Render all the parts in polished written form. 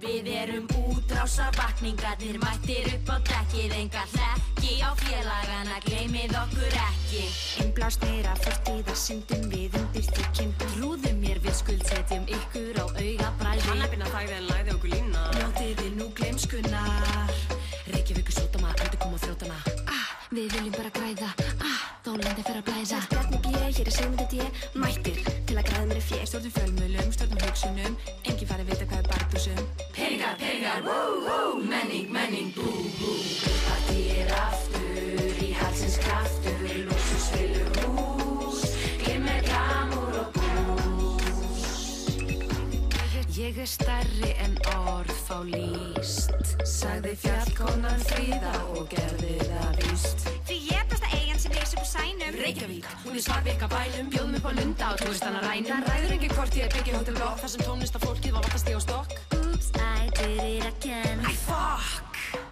Við erum útrásarvakningarnir, mættir upp á dekkið, engar hlekki á félagana, gleymið okkur ekki. Innblásnir af fortíðar syndum við undir því kindum, hrúðum mér við skuldsetjum ykkur á augabræði. Kannabina þagði en læði okkur lína. Njótið þið nú gleymskunnar, Reykjavíkur sótama, endurkoma þrjótana. Við viljum bara græða, þólandi fer að blæða. Bjarni B, hér er Sigmundur D, mættir til að græða mér í fjö. Stjórnum fjölmiðlum, stjórnum hugsunum, enginn fari vita hvað bardúsum. Peningar, peningar, wú, wú, menning, menning, bú, bú. Partí aftur, í halsins kraftur, lúxusfylur hús, glimmer, glamúr og bús. Ég stærri en orð fá lýst, sagði fjallkonan Fríða og gerði það víst. Því ég besta eigin sem lýs upp á sænum. Reykjavík, hún Svartvík að bænum, bjóðum upp á lunda og túristana rænum. Ræður engin hvort ég byggi Hotel Rock, þar sem tónlistarfólkið var vattast í á stokk. Oops, I did it again. Æ, fuck!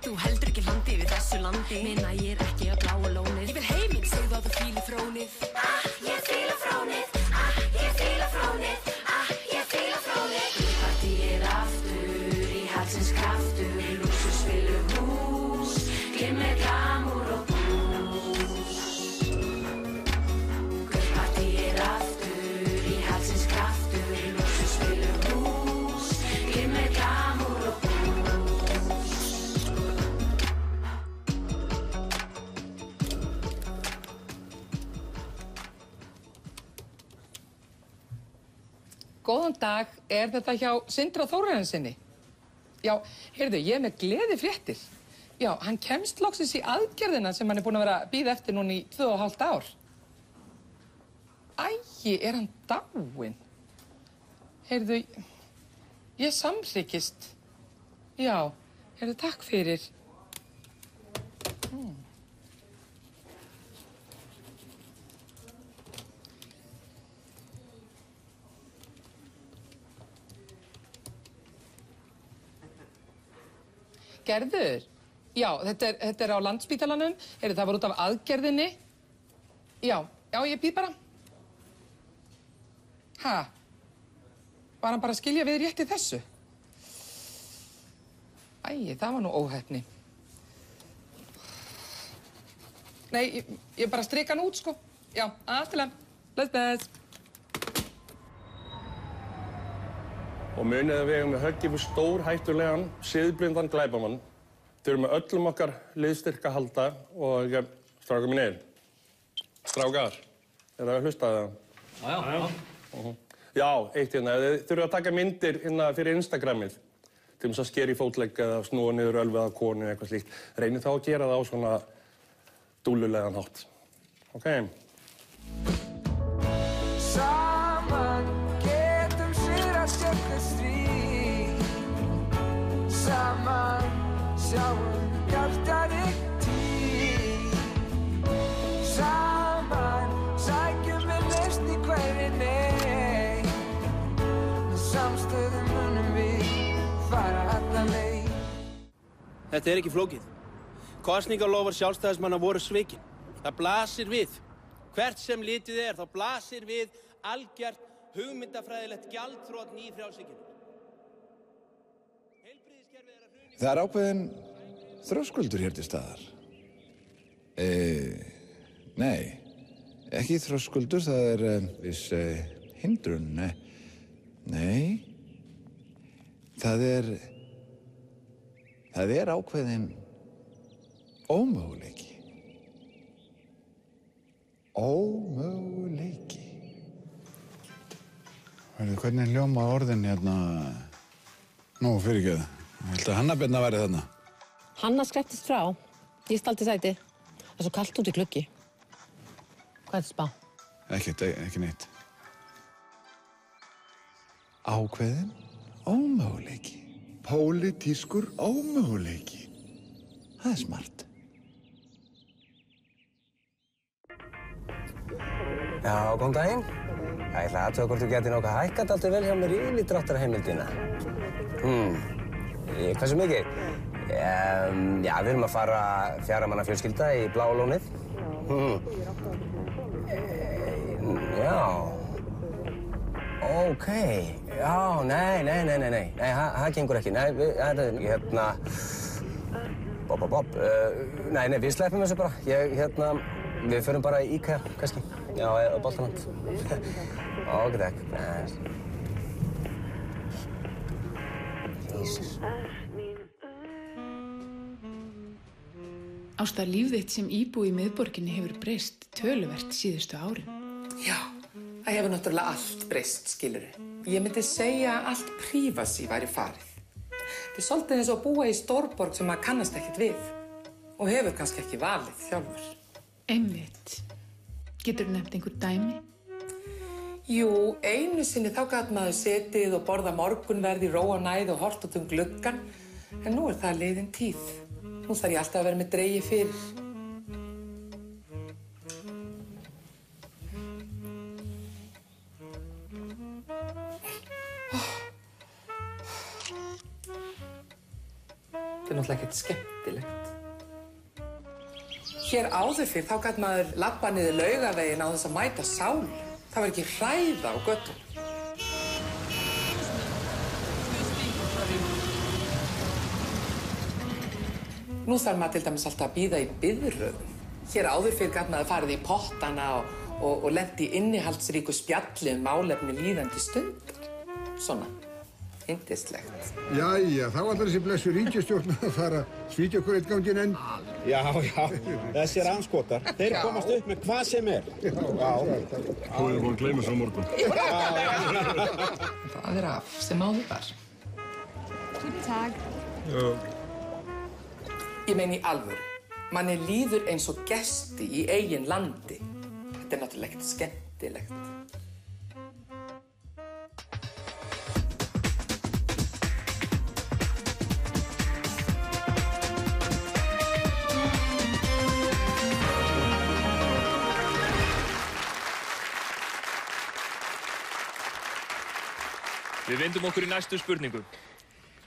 Þú heldur ekki landi við þessu landi. Mér nægir ekki að bláa lónið. Ég vil heiminn, segðu að þú fíli frónið. Ég fíla frónið. Ég fíla frónið. Ég fíla frónið. Partí aftur, í halsins kraftur, lúxusfylur hús, glimmer, glamúr og bús. Partí aftur, í halsins kraftur, lúxusfylur hús, glimmer, glamúr og bús. Góðan dag, þetta hjá Sindra Þórarinssyni? Já, heyrðu, ég með gleði fréttir. Já, hann kemst loksins í aðgerðina sem hann búinn að vera að bíða eftir núna í 2,5 ár. Æi, hann dáinn? Heyrðu, ég samhryggist. Já, heyrðu, takk fyrir. Gerður, já, þetta á Landspítalanum, það var út af aðgerðinni. Já, ég býð bara. Var hann bara að skilja við rétt í þessu? Æi, það var nú óheppni. Nei, ég bara strika hann út, sko. Já, afturlega. Bless. Og munið að við eigum með höggi fyrir stórhættulegan, siðblindan glæpamann. Þurfum með öllum okkar liðstyrk að halda og strákar mínir. Strákar, það að hlusta það? Já. Já, eitt hérna. Þið þurfum að taka myndir fyrir Instagramið. Til þess að skera í fótlegg eða snúa niður ölvið af konu eða eitthvað slíkt. Reynið þá að gera það á svona dúllulegan hátt. Ok? Sjökka stríð saman sjáum bjartari tíð saman sækjum við lausn í hverri neyð með samstöðu munum við fara alla leið. Þetta ekki flókið. Kosningalofar sjálfstæðismanna voru svikin. Það blasir við. Hvert sem litið þá blasir við algjört hugmyndafræðilegt gjaldþrot nýfrjálshyggjunnar. Það er ákveðin þröskuldur hér til staðar. Nei, ekki þröskuldur, það er viss hindrun. Nei, það er ákveðin ómöguleiki. Ómöguleiki. Hvernig hljóma orðin hérna? Nú, fyrirgefðu. Ég held að Hanna Birna væri þarna. Hanna skrepptist frá. Ég staldi sæti. Það er svo kalt út í gluggi. Hvað er þetta spá? Ekki neitt. Ákveðin ómöguleiki. Pólitískur ómöguleiki. Það er smart. Já, góðan daginn. Ég ætla að athuga hvort þú getur nokkuð hækkað alltaf vel hjá mér í yfirdráttarheimildina. Hversu mikið? Já, við erum að fara 4 manna fjölskylda í Bláa lónið. Já. Ókei, já, nei, það gengur ekki. Nei, nei, við sleppum þessu bara. Við förum bara í IKEA, kannski. Já, eða Boltaland. Ókei, takk. Jesus. Ásta, líf þitt sem íbúi í miðborginni hefur breyst töluvert síðustu árin. Já, það hefur náttúrulega allt breyst, skilurðu. Ég myndi segja að allt prívacy væri farið. Þetta er svolítið eins og að búa í stórborg sem maður kannast ekkert við og hefur kannski ekki valið sjálfur. Einmitt. Geturðu nefnt einhver dæmi? Jú, einu sinni þá gat maður setið og borða morgunverð í ró og næði og horft út gluggann, en nú er það liðin tíð. Nú þarf ég alltaf að vera með dregi fyrir. Þetta er náttúrulega ekkert skemmtilegt. Hér áður fyrr þá gat maður labba niður Laugaveginn á þess að mæta sál. Það var ekki hræða á göttunum. Nú þarf maður til dæmis alltaf að bíða í biðröðum. Hér áður fyrr gat maður farið í pottana og lent í innihaldsríku spjalli málefni líðandi stundar. Svona, yndislegt. Jæja, þá ætlar þessi blessu ríkisstjórn að fara að svíkja okkur eitt ganginn enn. Já, þessir anskotar, þeir komast upp með hvað sem er. Já. Þú hefur búin að gleyma svo morgun. Það er af sem áður var. Guten Tag. Já. Ég meina í alvöru. Manni líður eins og gesti í eigin landi. Þetta er náttúrulega ekkert skemmtilegt. Við vindum okkur í næstu spurningu.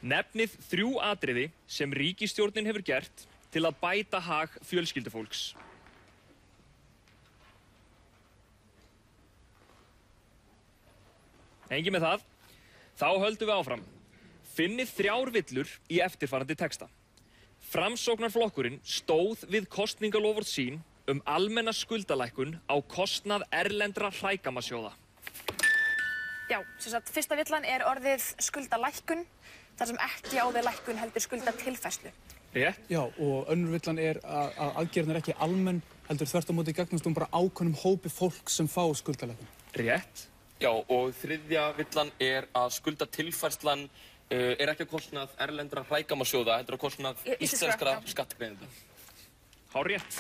Nefnið 3 atriði sem ríkisstjórnin hefur gert til að bæta hag fjölskyldufólks. Engin með það. Þá höldum við áfram. Finnið 3 villur í eftirfarandi texta. Framsóknarflokkurinn stóð við kosningaloforð sín almenna skuldalækkun á kostnað erlendra hrægammasjóða. Já, sem sagt, fyrsta villan er orðið skuldalækkun, þar sem ekki á við lækkun heldur skuldatilfærslu. Rétt. Já, og önnur villan er að aðgerðin er ekki almenn, heldur þvert á móti gagnast bara ákveðnum hópi fólk sem fá skuldalækkun. Rétt. Já, og þriðja villan er að skuldatilfærslan er ekki að kostnað erlendra hrægammasjóða, heldur að kostnað íslenskra skattgreiðenda. Hárrétt.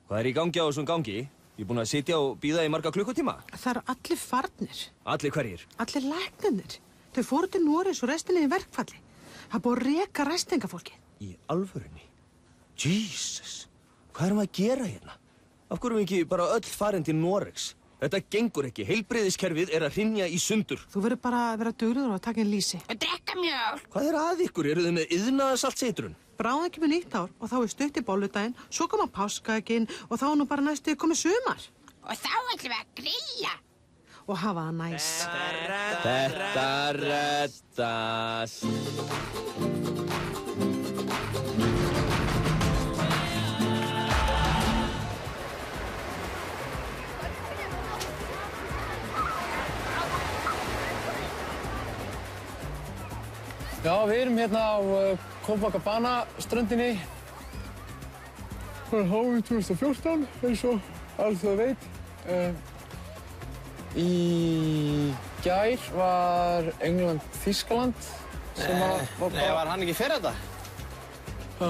Hvað er í gangi á þessum gangi? Ég er búinn að sitja og bíða í marga klukkutíma. Það eru allir farnir. Allir hverjir? Allir læknarnir. Þau fóru til Noregs og restinni í verkfalli. Það er búið að reka ræstingafólki. Í alvörunni? Jesus! Hvað erum við að gera hérna? Af hverju erum við ekki bara öll farin til Noregs? Þetta gengur ekki. Heilbrigðiskerfið er að hrynja í sundur. Þú verður bara að vera duglegur og að taka inn lýsi. Og drekka mjólk. Hvað er að ykkur? Eru þið með iðnaðarsaltseitrun? Bráðum kemur nýtt ár og þá er stutt í bolludaginn, svo koma páskaeggin og þá er nú bara næstu komið sumar. Og þá ætlum við að grilla. Og hafa það næs. Þetta reddast. Já, við erum hérna á Copacabana-ströndinni. Það er háið 2014, eins og alþjóð veit. Í gær var England-Þýskaland sem var bara... Nei, var hann ekki fyrir þetta? Já.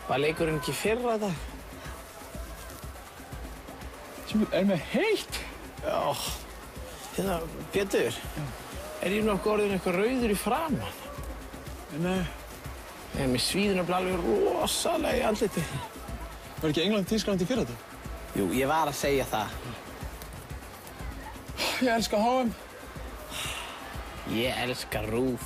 Var leikurinn ekki fyrir þetta? Er með heitt? Já. Hérna, Pétur. Já. Er ég nokkuð orðin eitthvað rauður í framan? Nei. Nei, mér svíður nefnilega alveg rosalega í andliti. Var ekki England-Þýskaland í fyrra þetta? Jú, ég var að segja það. Ég elska HM. Ég elska RÚV.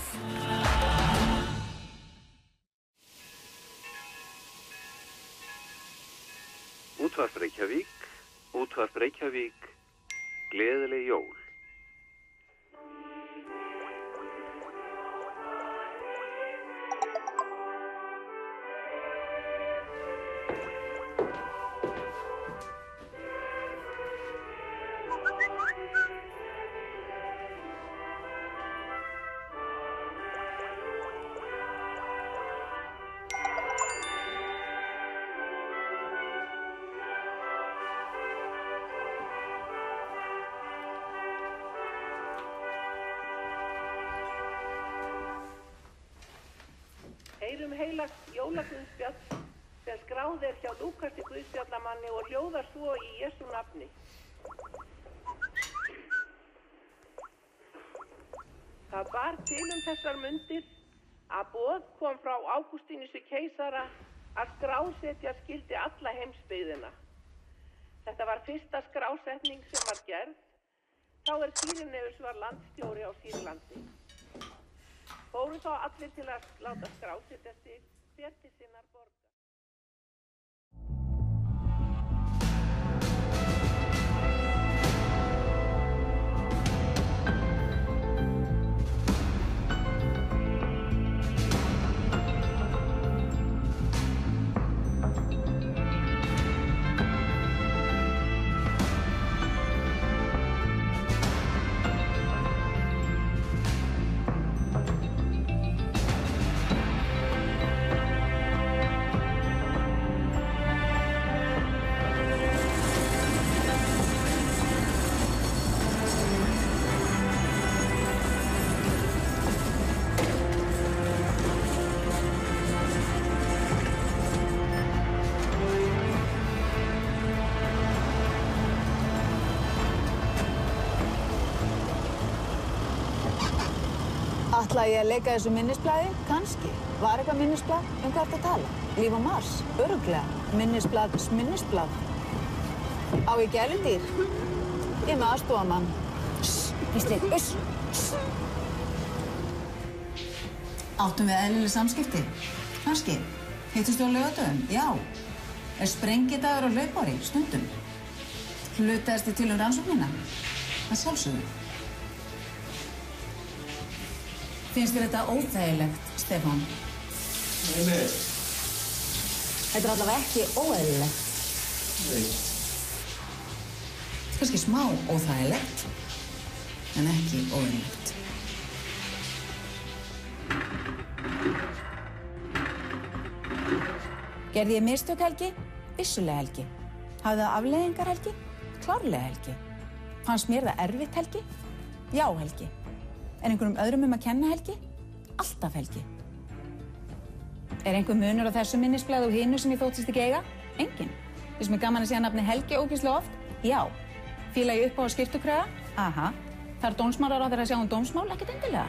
Útvarp Reykjavík, gleðileg jól. Heyrum heilagt jólaguðspjall sem skráð hjá Lúkasi guðspjallamanni og hljóðar svo í Jesú nafni. Það bar til þessar mundir að boð kom frá Ágústínussi keisara að skrásetja skyldi alla heimsbyggðina. Þetta var fyrsta skrásetning sem var gerð, þá Kýrineus var landstjóri á Sýrlandi. Fóru þá allir til að láta skrásetja sig hver til sinnar borgar. Ætlaði ég að leika þessu minnisblaði? Kannski. Var eitthvað minnisblað? Hvað ertu að tala? Líf á Mars? Örugglega. Minnisblað. Á ég gæludýr? Ég er með aðstofamann. Gísli, uss. Áttum við eðlileg samskipti? Kannski. Hittust við á laugardögum? Já. Er sprengidagur á hlaupári? Stundum. Hlutaðist þið til rannsóknina? Það sjálfsögðu. Finnst þér þetta óþægilegt, Stefán? Nei. Þetta allavega ekki óeðlilegt. Nei. Kannski smá óþægilegt, en ekki óeðlilegt. Gerði ég mistök, Helgi? Vissulega, Helgi. Hafði það afleiðingar, Helgi? Klárlega, Helgi. Fannst mér það erfitt, Helgi? Já, Helgi. Er einhverjum öðrum að kenna, Helgi? Alltaf, Helgi. Er einhver munur á þessu minnisblaði og hinu sem ég þóttist ekki eiga? Engin. Finnst mér gaman að segja nafni Helgi ógeðslega oft? Já. Fíla ég upp á skyrtukröga? Aha. Þarf dómsmálaráðherra að sjá dómsmál? Ekkert endilega.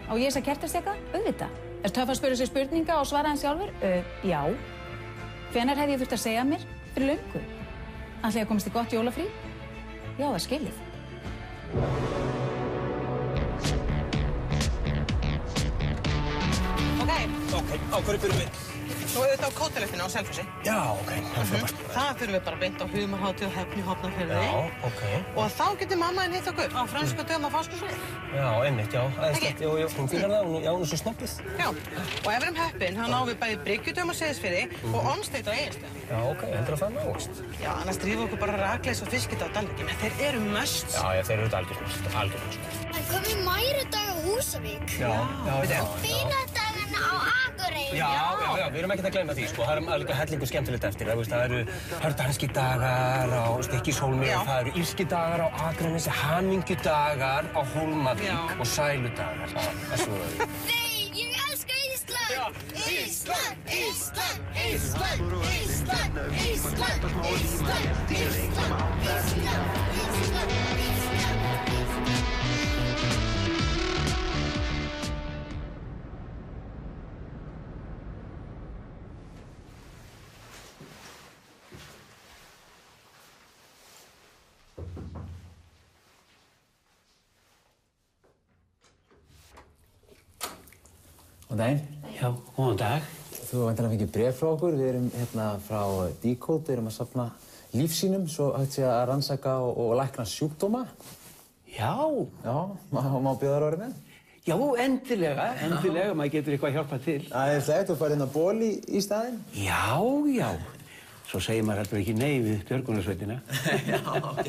Á ég þess að kertasteka? Auðvitað. Er töff að spyrja sig spurninga og svara hann sjálfur? Já. Hvenær hefði ég þurft að segja mér? Fyrir löngu. Ætli ég að komast í gott jólafrí? Já, það skilið. Ok, á hverju byrjum við? Svo auðvitað á Kótelettinu á Selfossi. Já, ok, það er frábært. Það fyrir við bara beint á Humarhátíð og Höfn í Hornafirði. Já, ok. Og þá getur mamma hitt okkur á frönsku dögum á Fáskursvegi. Já, einmitt, já. Ekki? Jú, hún fílar það, hún er svo snobbuð. Já, og ef við erum heppin, þá náum við bæði bryggjudögum á Seyðisfirði og Ormsdeit á Egilsstöðum. Já, ok, heldur að það náist? Já, annars drífum okkur bara rakleys og fiskita á Dalvík, en þeir eru must. Já, þeir eru þetta algjörn must. En komið mærudag á Húsavík. Já. Fínadagana á Akureyri. Já, við erum ekkert að gleyma því, sko. Það er líka hellingur skemmtilegt eftir. Það eru hördanski dagar á Stykkishólmi, það eru írski dagar á Akranesi, hamingjudagar á Hólmavík og sæludagar. Það er svo það. Nei, ég elska Ísland! Ísland, Ísland, Ísland, Ísland, Ísland, Ísland, Ísland. Góðan daginn. Já, góðan dag. Þú hefur væntanlega fengið bréf frá okkur. Við erum hérna frá Decode. Við erum að safna lífsýnum svo hægt sé að rannsaka og lækna sjúkdóma. Já. Já, má bjóða þér orðið með? Já, endilega. Maður getur eitthvað að hjálpa til. Það er slegt, þú farið inn að ból í staðinn? Já. Svo segir maður heldur ekki nei við björgunarsveitina. Já, ok.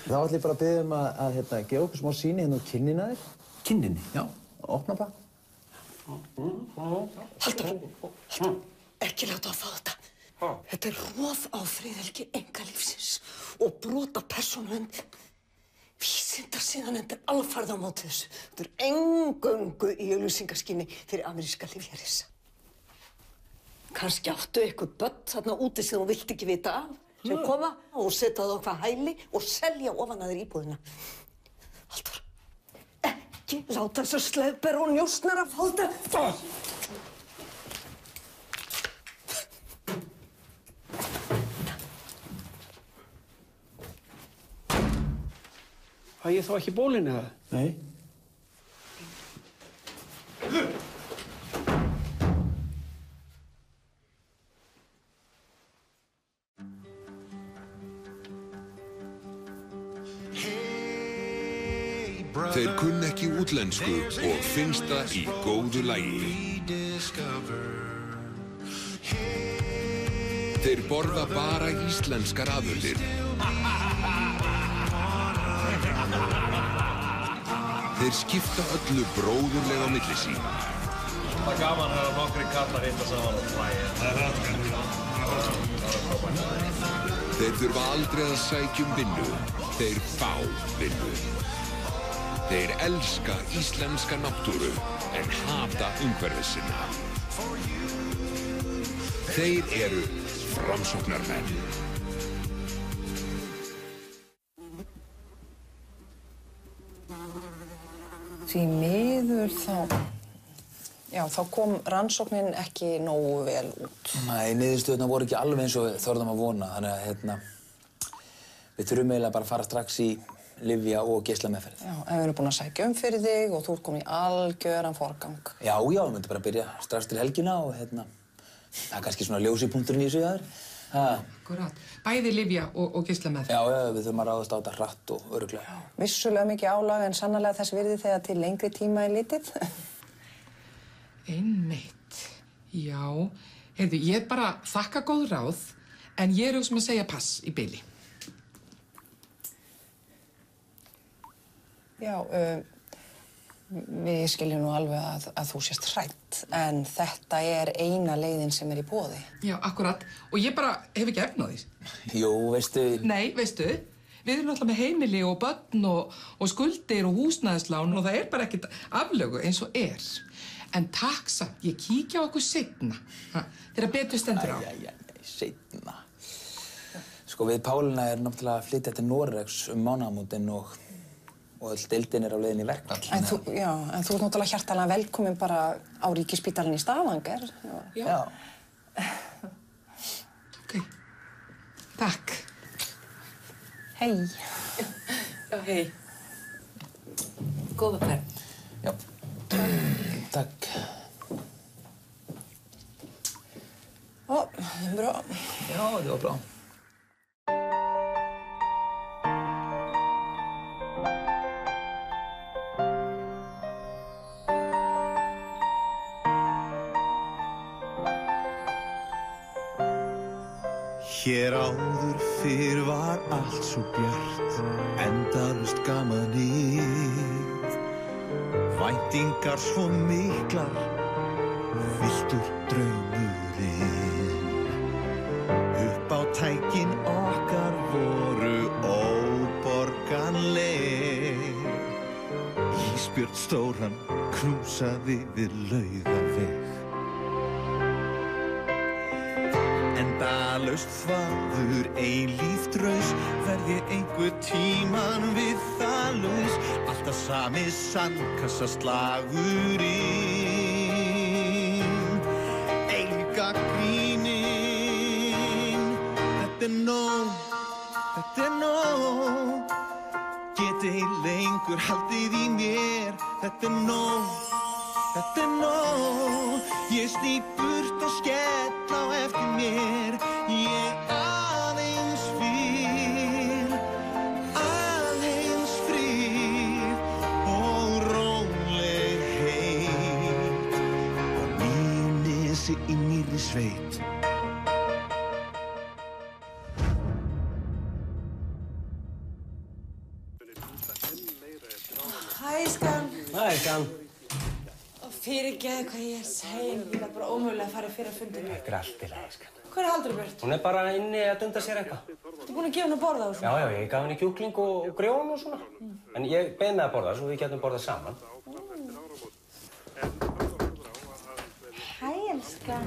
Þá ætlum ég bara að biðja að gefa okkur smá sýni hérna á kinnina þér. Kinninni? Já, opna bara. Halldór, ekki láta að fá þetta. Þetta er rof á friðhelgi einkalífsins og brot á persónuvernd. Vísindasiðanefnd er alfarið á móti þessu. Þetta er eingöngu í auglýsingaskyni fyrir ameríska lyfjarisa. Kannski áttu eitthvað börn þarna úti sem þú vilt ekki vita af, sem koma og setja það á hvað hæli og selja ofan að þér íbúðina. Halldór, ekki láta þessa slefber og njósnara fá þetta. Fæ ég þá ekki bólinn eða? Nei. Þeir kunna ekki útlensku og finnst það í góðu lagi. Þeir borða bara íslenskar afurðir. Þeir skipta öllu bróðurlega á milli sín. Það er gaman að nokkri kallar hitta saman og hlæja. Þeir þurfa aldrei að sækja vinnu. Þeir fá vinnu. Þeir elska íslenska náttúru en hata umhverfið sinna. Þeir eru framsóknarmenn. Því miður þá kom rannsóknin ekki nógu vel út. Nei, niðurstöðurnar voru ekki alveg eins og við þorðum að vona, þannig að við þurfum eiginlega bara að fara strax í lyfja- og geislameðferð. Já, en við erum búin að sækja fyrir þig og þú ert komin í algjöran forgang. Já, við myndum bara að byrja strax til helgina og það er kannski svona ljósi punkturinn í þessu hjá þér. Akkurát. Bæði lyfja og geislameðferð. Já, við þurfum að ráðast á þetta hratt og örugglega. Vissulega mikið álag en sannarlega þess virði þegar til lengri tíma er litið. Einmitt. Já. Heyrðu, ég bara þakka góð ráð en ég er að segja pass í bili. Já, við skiljum nú alveg að þú sést hrædd, en þetta er eina leiðin sem er í boði. Já, akkurat. Og ég bara hef ekki efni á því. Jú, veistu... Nei, veistu, við erum náttúrulega með heimili og börn og skuldir og húsnæðislán og það er bara ekkert aflögu eins og er. En takk samt, ég kíkja á okkur seinna. Þegar betur stendur á. Seinna. Sko, við Pálína erum náttúrulega að flytja til Noregs mánaðamótin og öll deildin er á leiðinni í verkfall. En þú ert náttúrulega hjartanlega velkomin bara á Ríkisspítalann í Stavanger. Já. Ok. Takk. Hei. Já, hei. Góða ferð. Já. Takk. Bra. Já, det var bra. Hér áður fyrr var allt svo bjart, endalaust gamanið. Væntingar svo miklar, villtur draumurinn. Upp á tækin okkar voru óborganleg. Ísbjörn stóran krúsaði við Laugaveg. Endalaust þvaður, eilíft raus, verð ég einhver tíman við það laus. Alltaf sami sandkassaslagurinn, eilgagnrýnin. Þetta er nóg, þetta er nóg. Get ei lengur haldið í mér. Þetta er nóg, Þetta nóg, ég sný burt og skell á eftir mér. Ég aðeins frið og rólegheit og nýju nesi í nýrri sveit. Hæ, Skan. Hæ, Skan. Og fyrirgeðu hvað ég sein. Ég var bara ómögulega að fara fyrir að fundinu. Þetta allt í lagi, Skan. Hvað er Halldóra Björt? Hún bara inni að dunda sér eitthvað. Þú búin að gefa henni að borða og svona? Já, ég gaf henni kjúkling og grjón og svona. En ég beið með að borða svo við getum borðað saman. Hæ, elskan.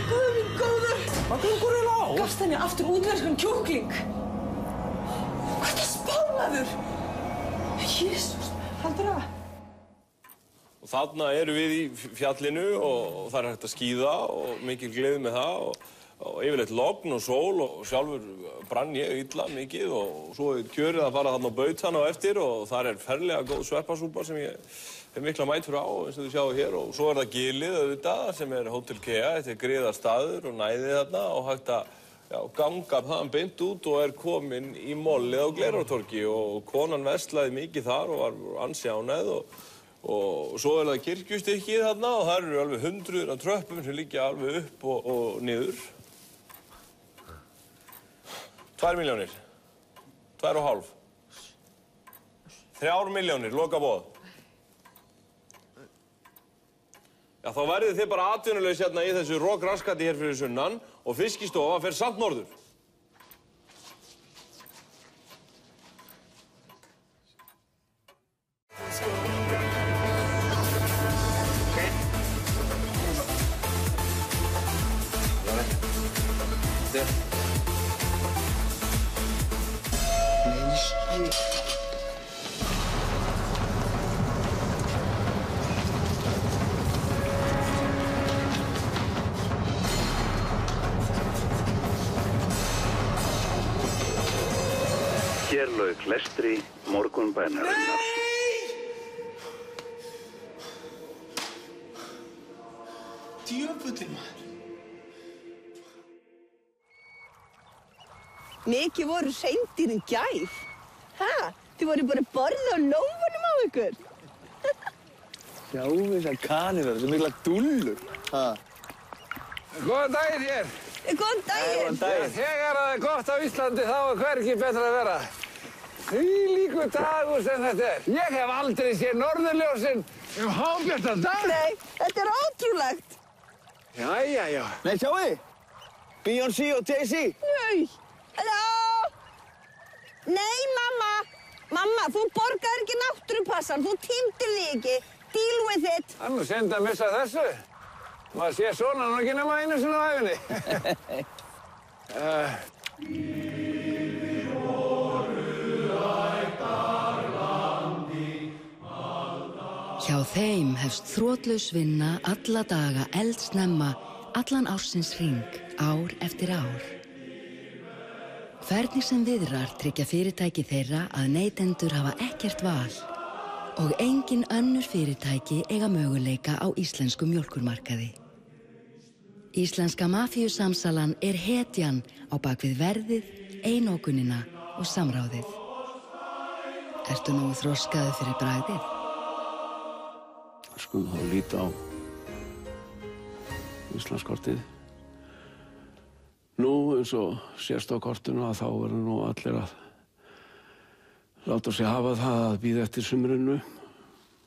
Guð minn góður. Hvað gengur þér á? Gafst henni aftur útverskan kjúkling. Hvað er það spánaður? Jésús, Halldóra. Og þarna erum við í fjallinu og það er hægt að skíða og mikil gleði með það og yfirleitt logn og sól og sjálfur brann ég illa mikið og svo er kjörið að fara þarna á Bautan á eftir og þar er ferlega góð sveppasúpa sem ég hef mikla mætur á eins og þið sjáu hér og svo er það Gilið auðvitað sem er Hótel Kea, þetta er griðarstaður og næðið þarna og hægt að ganga þaðan beint út og er komin í mollið á Glerártorgi og konan verslaði mikið þar og var ansi ánægð og svo er það kirkjustykkið þarna og þar eru alveg hundruður af tröppum sem liggja alveg upp og niður. 2 milljónir. 2,5. 3 milljónir, loka boð. Já, þá verðið þið bara atvinnulaus hérna í þessu rokraskati hér fyrir sunnan og Fiskistofa fer samt norður. Hér lauk lestri morgunbænarinnar. Djöfullinn, maður. Mikið voru hreindýrin gær. Þið voru bara að borða á lófunum á ykkur. Já, þessar kanínur, þessi mikla dúllur. Góðan daginn hér. Góðan daginn. Góðan daginn. Þegar það er gott á Íslandi þá er hvergi betra að vera. Þvílíkur dagur sem þetta er. Ég hef aldrei séð norðurljósin hábjartan dag. Nei, þetta er ótrúlegt. Jæja. Nei, sjáu þið. Beyoncé og Jay-Z. Nei. Halló. Nei, mamma. Mamma, þú borgar ekki náttúrupassan. Þú týndir því ekki. Deal with it. Það er nú synd að missa þessu. Maður sé svona nú ekki nema einu sinni á ævinni. Hjá þeim hefst þrotlaus vinna alla daga eldsnemma, allan ársins hring, ár eftir ár. Hvernig sem viðrar tryggja fyrirtæki þeirra að neytendur hafa ekkert val og engin önnur fyrirtæki eiga möguleika á íslenskum mjólkurmarkaði. Íslenska mafíusamsalan er hetjan á bakvið verðið, einókunina og samráðið. Ertu nú þroskaður fyrir bragðið? Skulum þá líta á Íslandskortið. Nú, eins og sést á kortinu að þá verður nú allir að láta sig hafa það að bíða eftir sumrinu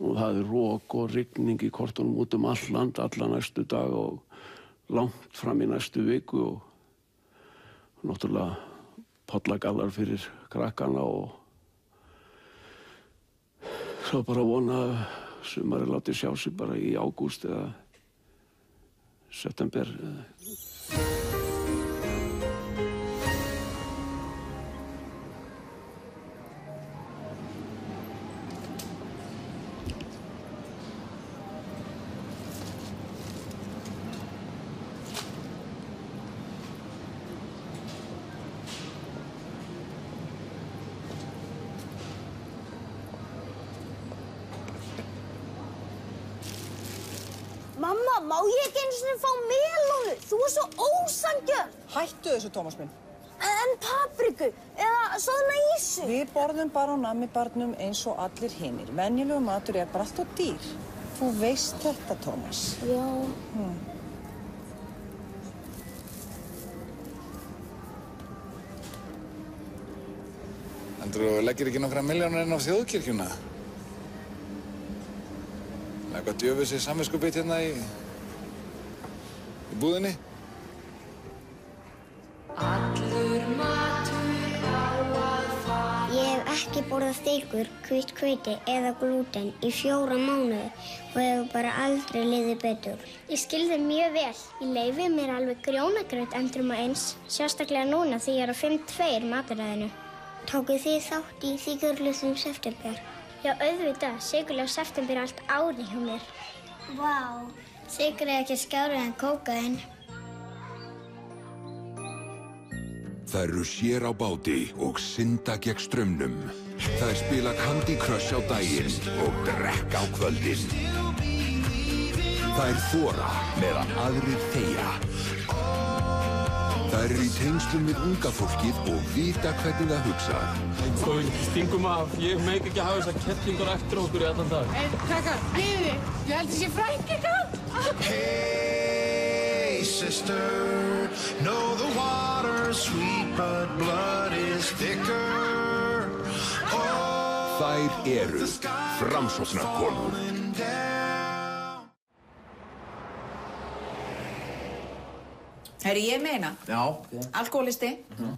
og það er rok og rigning í kortunum út all land alla næstu dag og langt fram í næstu viku og náttúrulega pollagallar fyrir krakkana og svo bara vona að sumarið láti sjá sig bara í ágúst eða september. má ég ekki einu sinni fá melónu? Þú er svo ósangjörn. Hættu þessu, Tómas minn. En papriku eða soðna ísu? Við borðum bara á nammibarnum eins og allir hinir. Venjulegu matur er bara allt of dýr. Þú veist þetta, Tómas. Já. Heldurðu þú leggir ekki nokkra milljónir inn á þjóðkirkjuna? Eitthvað djöfusi samviskubit hérna í búðinni? Ég hef ekki borðað þykkur, hvítt hveiti eða glúten í 4 mánuði og hefur bara aldrei liðið betur. Ég skil þig mjög vel. Ég leyfi mér alveg grjónagraut endrum og eins, sérstaklega núna því ég er á 5-2 mataræðinu. Tókuð þið þátt í þykkurlösum september? Já, auðvitað. Sykurlaus september allt ári hjá mér. Vá, sykur er ekki skárri en kókaín. Það eru sér á báti og synda gegn straumnum. Það er spila Candy Crush á daginn og drekka á kvöldin. Það er þora meðan aðrir þegja. Það eru í tengslum við unga fólkið og vita hvernig það hugsa. Og stingum af, ég meik ekki hafa þessar kettlingar eftir okkur í allan dag. Krakkar, liði, ég held þessi frækikant. Hey, sister, know the water's sweet, but blood is thicker. Þær eru Framsóknarkonur. Herri, ég meina, Já. alkohólisti,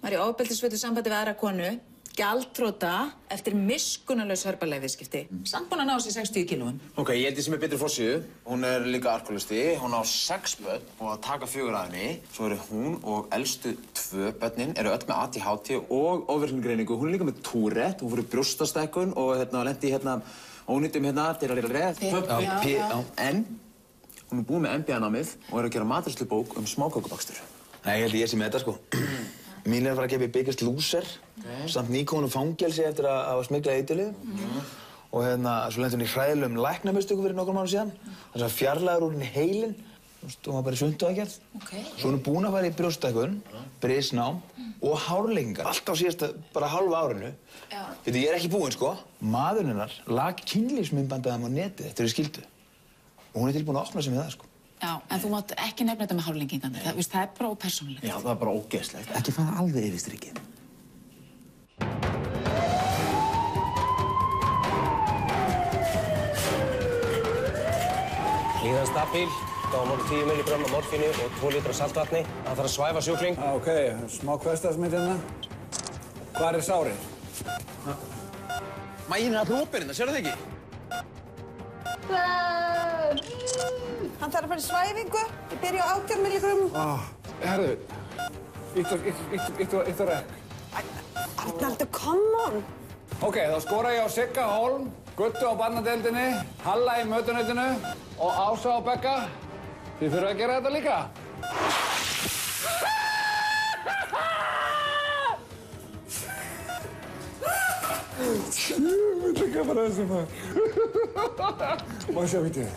var í ofbeldisfullur sambandi við aðra konu, gjaldþrota eftir miskunnarlaus hörbalegviðskipti, samt búin að ná sér 60 kílóum. Ok, ég held ég sem er betri fórsíðu. Hún er líka alkoholisti, hún á 6 börn og að taka 4 af henni. Svo eru hún og elstu 2 börnin eru öll með ADHD og ofvirkningreiningu. Hún er líka með Tourette, hún fyrir brjóstastækkun og lendi ónýttum En hún er búin með MBA-námið og er að gera matreiðslubók smákökubakstur. Nei, ég held ég sé með þetta, sko. Mín er að fara að keppa í Biggest Loser, samt nýkomin fangelsi eftir að hafa smiglað eiturlyfjum. Og svo lenti hún í hræðilegum læknamistöku fyrir nokkrum árum síðan. Þess að fjarlægur úr henni heilinn, hún var bara í sunduaðgerð. Svo hún er búin að fara í brjóststækkun, brisnám og hárlengingar. Allt á síðasta bara hálfa árinu. Veitu, ég er ekki búinn, sko. Maðurinn hennar lag kynlífsmyndbandið á netið eftir þau skildu. Og hún er tilbúin að opna sig með það, sko. Já, en þú mátt ekki nefna þetta með hárlengingandi. Það er bara ópersónulegt. Já, það er bara ógeðslegt. Ekki fara alveg yfir strikið. Líðan stabíl, gáðum honum 10 mg af morfínu og 2 lítra af saltvatni. Það þarf að svæfa sjúkling. Ok, smá hversdagsmynd hérna. Hvar er sárið? Maginn er allur opinn, sérðu það ekki? Hann þarf að fara í svæfingu. Ég byrja á 18 mg. Herðu, eitt og rekk. Arnaldur, come on. Ok, þá skora ég á Sigga Hólm, Guttu á barnadeildinni, Halla í mötuneytinu og Ása á Bekka. Þið þurfum að gera þetta líka. Ég vil ekki bara þessu maður. Má ég sjá vítið?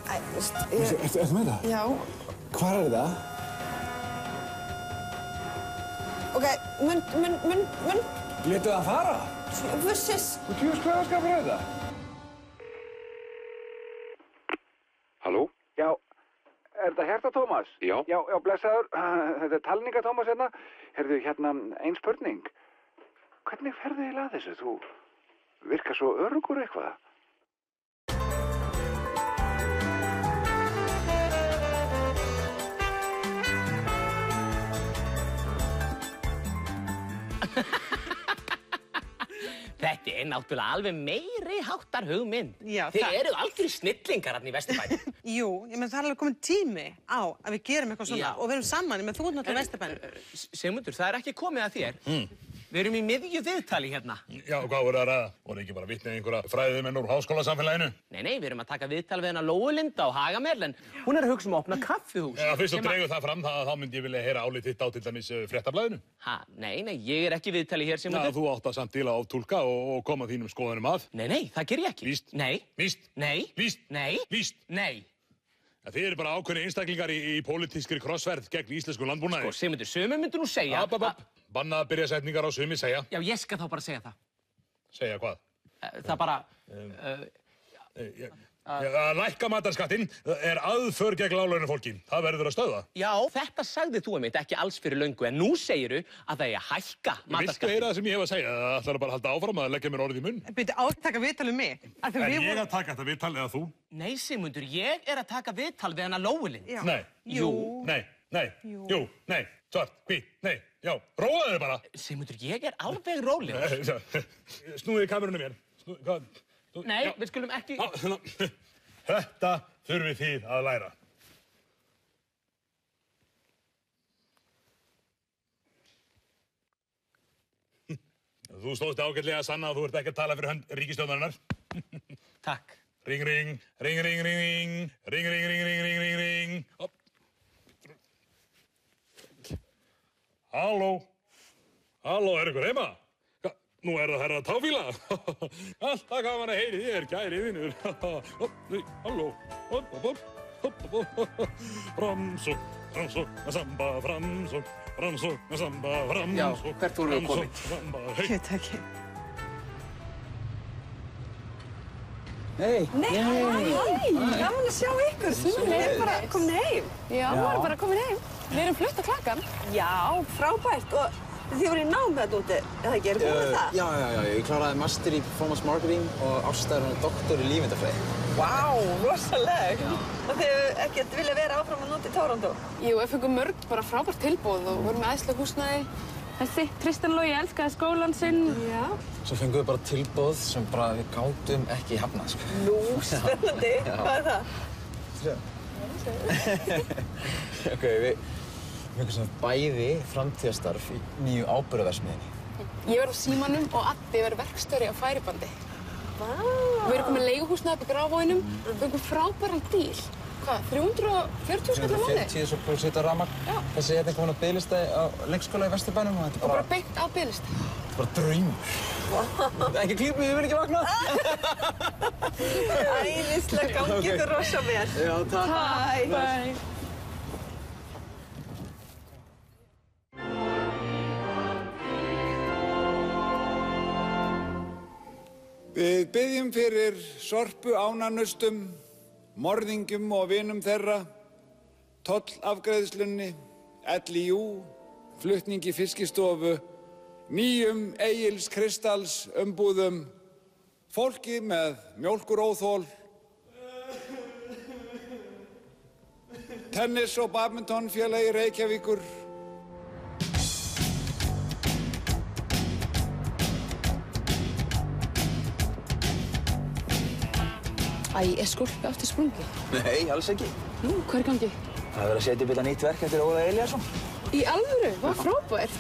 Ertu með það? Já. Hvar er það? Ok, munn. Létu það fara? Vussis. Þú tjóðs hvað skapur þetta? Halló? Já, er þetta Herta Tómas? Já. Já, blessaður. Þetta er Talninga Tómas hérna. Herðu, ein spurning. Hvernig ferðu þið að þessu? Þú virkar svo öruggur eitthvað. Þetta er náttúrulega alveg meiri háttar hugmynd. Já, Þið eruð algjör snillingar hérna í Vesturbænum. Jú, ég menn það er alveg komin tími á að við gerum eitthvað svona og við erum saman með þú náttúrulega Vesturbænum. Sigmundur, það er ekki komið að þér. Við erum í miðju viðtali hérna. Já, hvað voru það að ræða? Voru ekki bara vitni einhverja fræðimenn úr háskólasamfélaginu? Nei, við erum að taka viðtal við hennar Lóu Linda á Hagamel, en hún er að hugsa að opna kaffihús. Já, fyrst þú dregur það fram, þá myndi ég vilja heyra álit þitt á til dæmis Fréttablaðinu. Nei, ég er ekki viðtali hér, Sigmundur. Já, þú átt að samt til að áttúlka og koma þínum skoðunum að. Nei, það ger ég ekki. Víst. Nei. Víst. Nei. Víst. Nei. Víst. Nei. Þið eru bara ákveðni einstaklingar í pólitískri krossferð gegn íslenskum landbúnaði. Sko, Sigmundur, sumir myndu nú segja... Bannað að byrja setningar á sumir segja. Já, ég skal þá bara segja það. Segja hvað? Það bara... Að lækka matarskattinn er aðför gegn láglaunafólki. Það verður að stöðva. Já, þetta sagði þú einmitt ekki alls fyrir löngu, en nú segiru að það eigi að hækka matarskattinn. Viltu heyra það sem ég hef að segja? Það ætlar bara að halda áfram að leggja mér orðið í munn. Byrju, átaka viðtal um mig. Er ég að taka þetta viðtal eða þú? Nei, Sigmundur, ég er að taka viðtal við hana Lóulind. Nei. Jú. Nei. Jú. Nei. Svart. Hvít. Nei. Já. Róaðu þig bara. Sigmundur, ég er alveg rólegur. Snúið kamerunum mér. Nei, við skulum ekki... Þetta þurfið þið að læra. Þú stóðst ágætlega að sanna að þú ert ekki að tala fyrir hönd ríkisstjórnarinnar. Takk. Ring, ring, ring, ring, ring, ring, ring, ring, ring, ring, ring, ring, ring. Halló, er ykkur heima? Nú er það herra Táfíla. Alltaf gaman að heyri þér, kæri vinur. Halló. Framsókn, samba, framsókn, samba, framsókn. Já, hvert vorum við komin? Ég veit ekki. Nei. Gaman að sjá ykkur. Við erum bara komin heim. Já, við erum bara komin heim. Við erum flutt á Klakkann. Já, frábært. Og þið voru í námi þetta úti, eða ekki? Eru búin með það? Já. Ég kláraði master í performance marketing og Ásta er doktor í lífeindafræði. Vá, rosaleg. Og þið hefur ekkert viljað vera áfram að nota í Toronto? Jú, við fengum mörg bara frábært tilboð og vorum með æðisleg húsnæði. Þessi, Tristan Logi elskaði skólann sinn. Já. Svo fengum við bara tilboð sem bara við gátum ekki hafnað, sko. Nú, spennandi. Hvað er það? Ok, við fengum svona bæði framtíðarstarf í nýju áburðarverksmiðjunni. Ég verð á Símanum og Addi verð verkstjóri á Færibandi. Vá. Við erum komið leiguhúsnæði upp í Grafvoginum og fengum frábæran díl. Hvað, 340 skall á mánuði? 340, svo búið að setja rafmagn. Þessi hérna er komin á biðlistæði á leikskóla í Vesturbænum og þetta er bara... Og bara beint á biðlista. Þetta er bara draumur. Ekki klíp mig, ég vil ekki vakna. Æðislega, gangi ykkur rosa vel. Já, takk. Bye. Við biðjum fyrir Sorpu ánanustum, morðingjum og vinum þeirra, tollafgreiðslunni, LIU, flutningi fiskistofu, nýjum Egils Kristalls umbúðum, fólki með mjólkuróþol, tennis- og badmintonfélagi Reykjavíkur, Er Skorpi aftur sprungið? Nei, alls ekki. Nú, hvað er í gangi? Það er verið að setja upp þetta nýtt verk eftir Óla Elíasson. Í alvöru? Hvað frábært.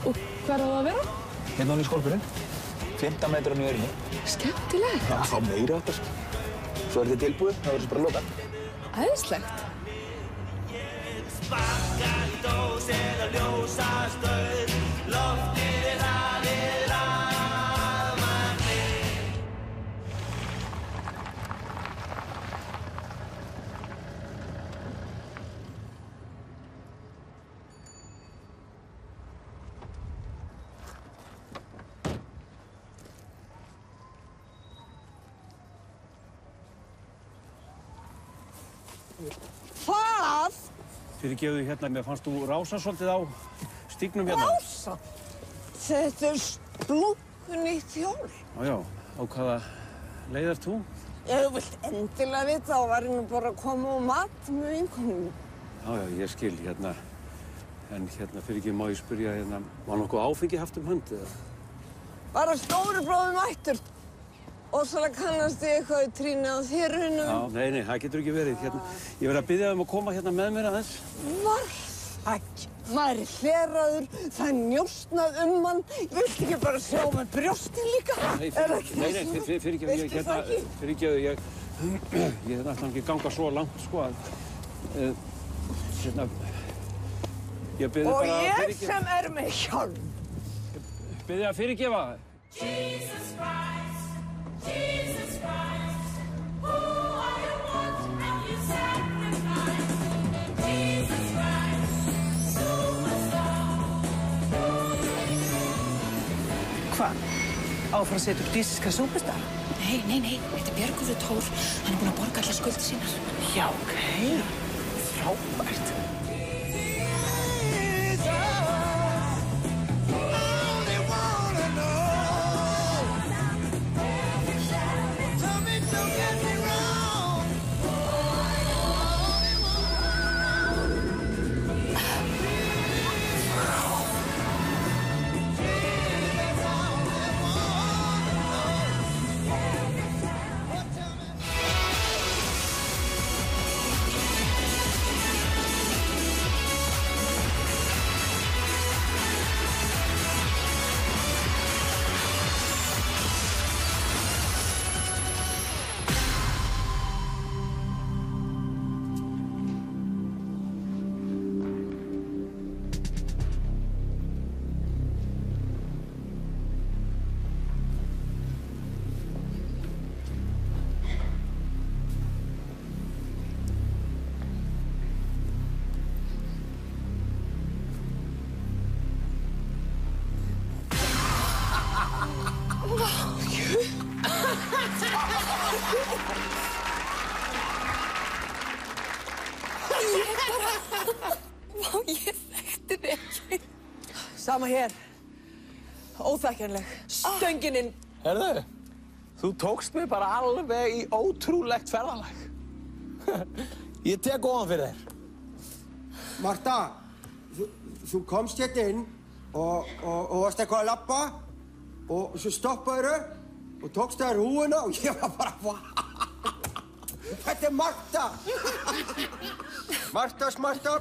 Og hvað er það að vera? Hérna í Skorpurinn. 15 metrar í örinni. Skemmtilegt. Já, þá meira þetta, sko. Svo er þetta tilbúið, þá verður þetta bara lokað. Æðislegt. Sparkaldós eða ljósastaur, loftið er hafið rafmagni. Hvað? Fyrirgefðu hérna, mér fannst þú rása svolítið á stígnum hérna. Rása? Þetta er splunkunýtt hjól. Já, á hvaða leið ert þú? Ef þú vilt endilega vita, þá var ég nú bara að koma á mat með vinkonum. Já, ég skil hérna. En hérna, fyrirgefðu, má ég spyrja hérna, var nokkuð áfengi haft hönd eða? Bara stóri bróðum mættur. Og svo kannast ég eitthvað í trínið á þér húnum. Já, nei, það getur ekki verið. Hérna, ég verið að biðja um að koma hérna með mér aðeins. Varfæk, maður er hleraður, það er njósnað hann. Viltu ekki bara sjá með brjóstin líka? Nei, fyrirgefðu, ég ætla ekki ganga svo langt, sko, að, hérna, ég biðja bara að fyrirgefa. Og ég sem er með hjálm. Biðja að fyrirgefa. Jesus Christ, who I want, and you say að fara að setja upp dísiska súpustar? Nei, þetta er Björgúlfur Tór. Hann er búinn að borga allar skuldir sínar. Já, ok. Frábært. Ég þekkti þig ekki. Sama hér. Óþekkjanleg. Stöngin inn. Herðu, þú tókst mig bara alveg í ótrúlegt ferðalag. Ég tek ofan fyrir þér. Marta, þú komst hérna inn og varst eitthvað að labba og svo stoppaður og tókst þér húfuna og ég var bara, vá, þetta er Marta. Marta, Smarta,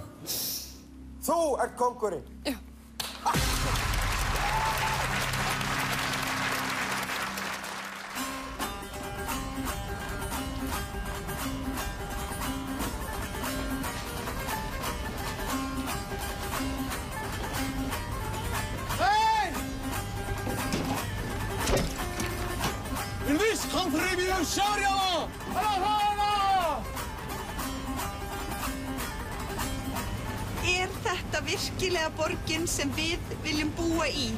þú ert kóngurinn. Já. Elvis, kom fyrir mig og sjár hana! Hana! Er þetta virkilega borgin sem við viljum búa í?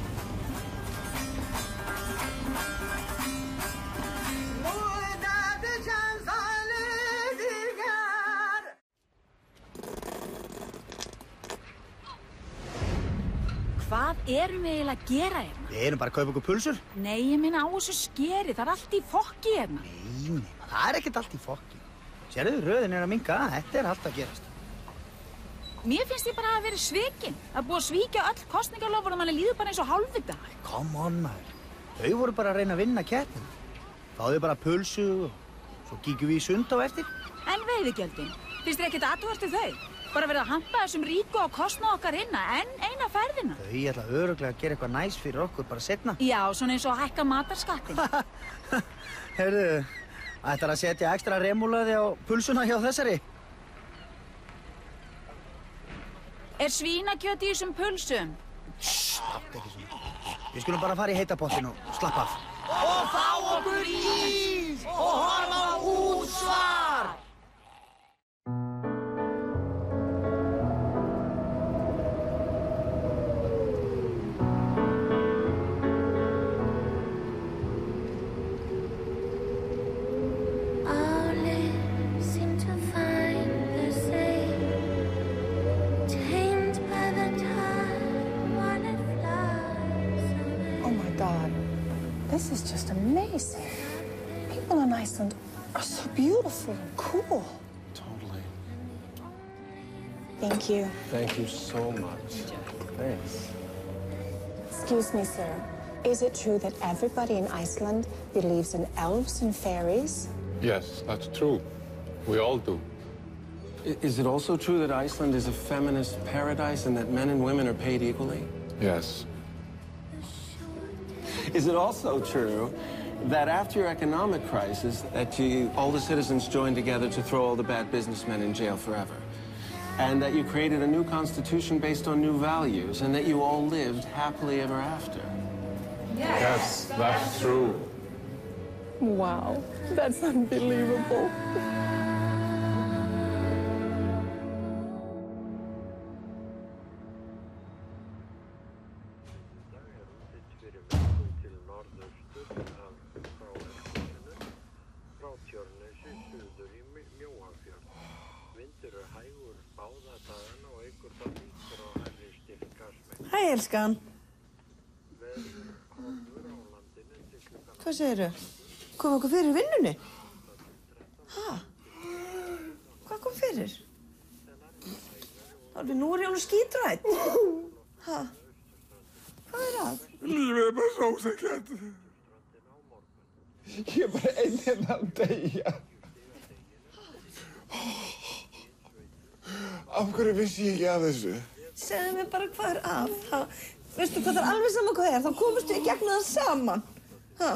Hvað erum við eiginlega að gera hérna? Við erum bara að kaupa okkur pulsur. Nei, ég minna á þessu skeri, það er allt í fokki hérna. Nei, það er ekkert allt í fokki. Sérðu, röðin er að minnka, þetta er allt að gerast. Mér finnst ég bara að hafa verið svikin. Það er búið að svíkja öll kosningalofur og manni líður bara eins og hálfvita. Come on, maður. Þau voru bara að reyna að vinna keppnina. Fáðu bara pulsu og svo kíkjum við í sund á eftir. En veiðigjöldin, finnst þér ekkert athugavert við þau? Bara verið að hampa þessum ríku og kostna okkar inna en eina ferðina. Þau ætla örugglega að gera eitthvað næs fyrir okkur bara seinna. Já, svona eins og að hækka matarskattin. Heyrðu, ætlar að setja ekstra remúlaði á pulsuna hjá þessari? Er svínakjöt í þessum pulsum? Slappt ekki svona. Við skulum bara fara í heita pottinn og slappa af. Og fá okkur ís og horfa á útsvar! This is just amazing. People in Iceland are so beautiful and cool. Totally. Thank you. Thank you so much. Thanks. Excuse me, sir. Is it true that everybody in Iceland believes in elves and fairies? Yes, that's true. We all do. Is it also true that Iceland is a feminist paradise and that men and women are paid equally? Yes. Is it also true that after your economic crisis, that all the citizens joined together to throw all the bad businessmen in jail forever? And that you created a new constitution based on new values, and that you all lived happily ever after? Yes, that's true. Wow, that's unbelievable. elskan. Hvað segirðu? Kom okkur fyrir í vinnunni? Ha? Hvað kom fyrir? Alveg, nú ég alveg skítrætt. Ha? Hvað að? Lífið bara sósaklætt. Ég bara einn að deyja. Af hverju vissi ég ekki af þessu? Segðu mér bara hvað að. Veistu hvað alveg sama hvað þá komumst við í gegnum það saman. Ha?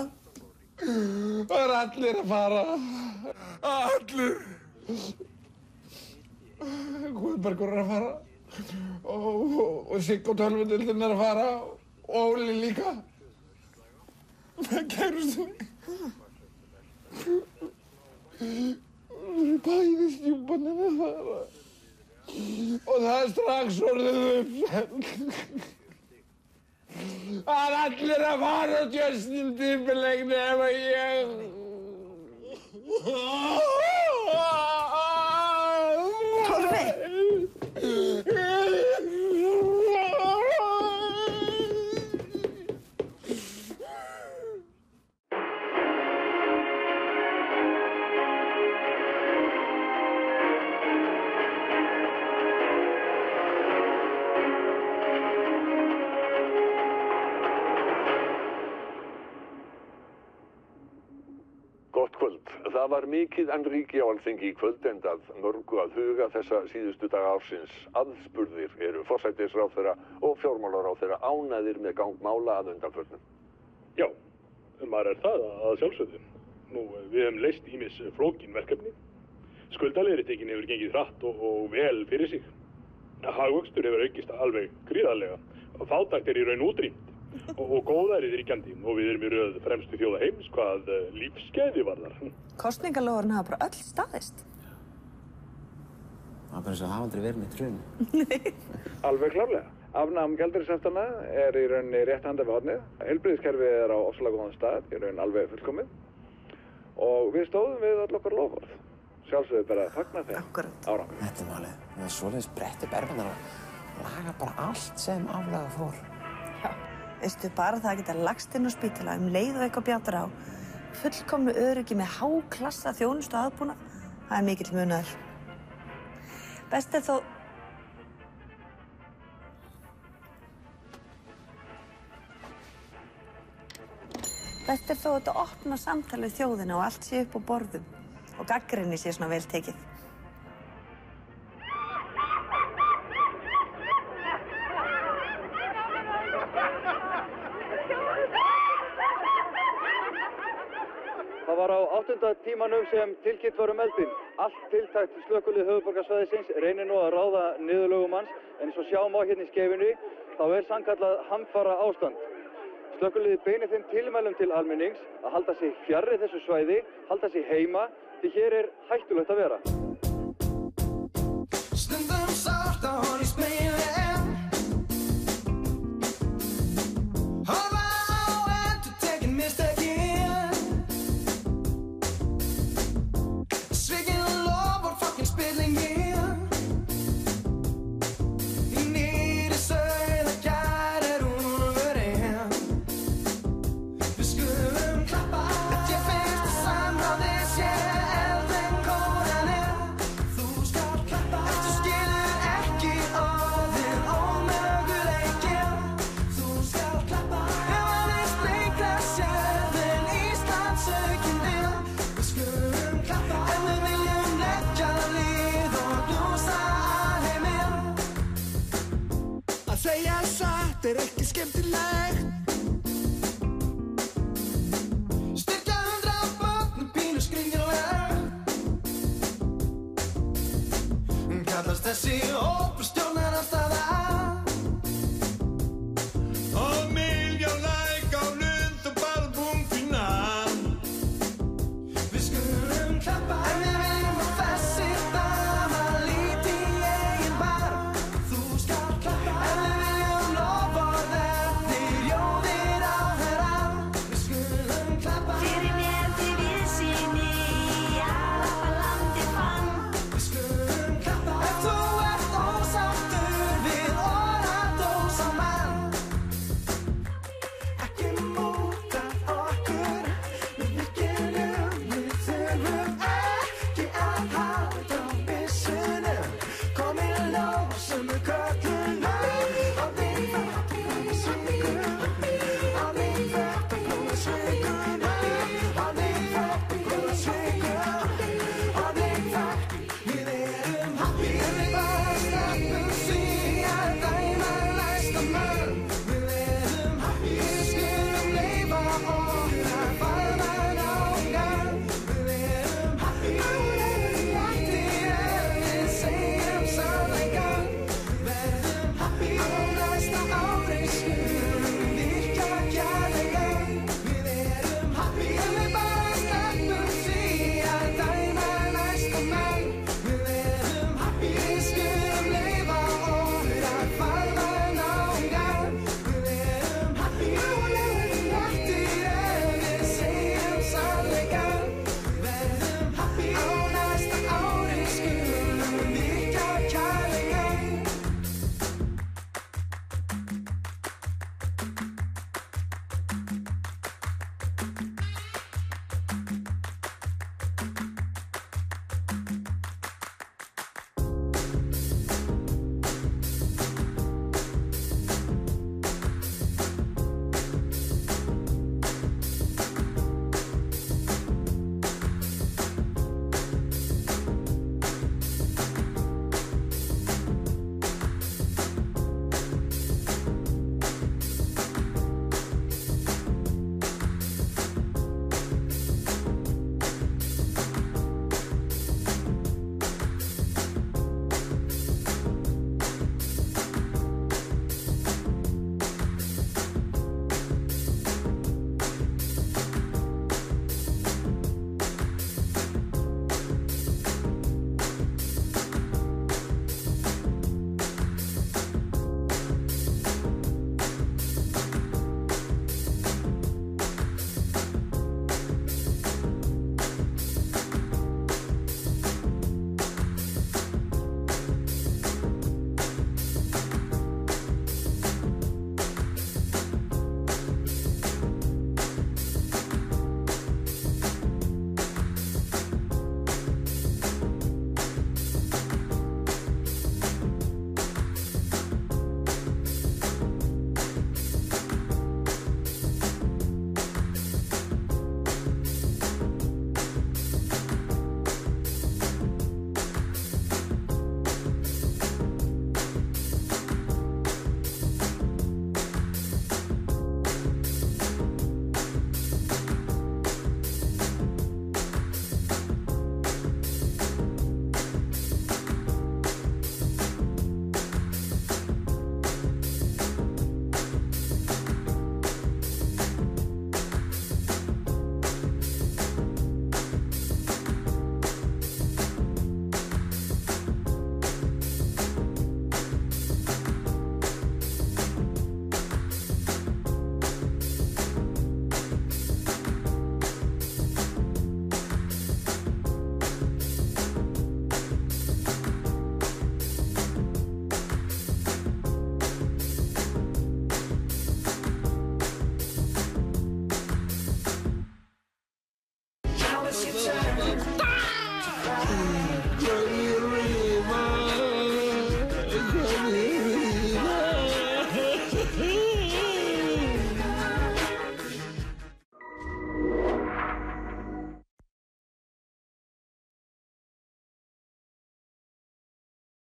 Það allir að fara. Allir. Guðbergur að fara. Og Sigg og tölvudildin að fara. Og Óli líka. Kærustunni. Bæði stjúpanir að fara. Og það strax orðið uppsett. Það allir að fara á Justin Timberlake nema ég. Torfi! Gott kvöld. Það var mikið annríki á Alþingi í kvöld en að mörgu að huga þessa síðustu daga ársins. Aðspurðir eru forsætisráðherra og fjármálaráðherra ánægðir með gang mála að undanförnum. Já, maður er það að sjálfsögðu. Nú, við hefum leyst ýmis flókin verkefni. Skuldaleiðréttingin hefur gengið hratt og vel fyrir sig. Hagvöxtur hefur aukist alveg gríðarlega. Fátækt er í raun útrýmt. Og góðærið ríkjandi og við erum í röð fremstu þjóða heims hvað lífsgæði varðar. Kosningaloforðin hafa bara öll staðist. Það er bara eins og hafa aldrei verið með trun. Alveg klárlega. Afnám gjaldeyrishaftanna er í rauninni rétt handa við hornið. Heilbrigðiskerfið er á ofsalega góðan stað, í rauninni alveg fullkomið. Og við stóðum við öll okkar loforð. Sjálfsögðu bara að fagna þeim árangri. Þetta er málið. Við svoleiðis bretti berfandar og laga bara allt sem aflaga fór. Veistu, bara það að geta lagst inn á spítala leið og eitthvað bjátar á. Fullkomnu öryggi með háklassa þjónustu aðbúnað. Það er mikill munaður. Best er þó... Best er þó að þetta opna samtal við þjóðina og allt sé upp á borðum. Og gagnrýni sé svona vel tekið. Það var á 8. tímanum sem tilkynnt var eldinn. Allt tiltækt slökkvilið höfuðborgarsvæðisins reynir nú að ráða niðurlögum hans, en eins og sjá má hérna í skeifunni, þá er sannkallað hamfara ástand. Slökkviliðið beinir þeim tilmælum til almennings að halda sig fjarri þessu svæði, halda sig heima, því hér er hættulegt að vera. Stundum sárt á hon í speilin. Horfa á endurtekin mistökin. Svikin loforð, fucking spillingin. Í nýri sauð að kærir úlfurinn. Við skulum klappa. Ég finnst að samráðið sé eldin kóraninn. Þú skalt klappa. Þú skilur ekki orðin ómöguleikin. Þú skalt klappa. Ef aðeins blikra sérðin Íslandsaukin vil. Við skulum klappa. En við viljum leggja lið og blúsa alheiminn. Að segja satt er ekki skemmtilegt. Styrkja 100 börn og pínu skringilegt. Kallast þessi hópur stjórnarandstaða. Og miljón like á Lund og Ballbúm final. Við skulum klappa. En við viljum að þessi dama líti í eigin barm. Þú skalt klappa. En við viljum loforð eftir jóðir á herran. Við skulum klappa. Fyrir mér til víðsýni í Alapalandi fann. Við skulum klappa. Ef þú ert ósátt blå, sømme kør.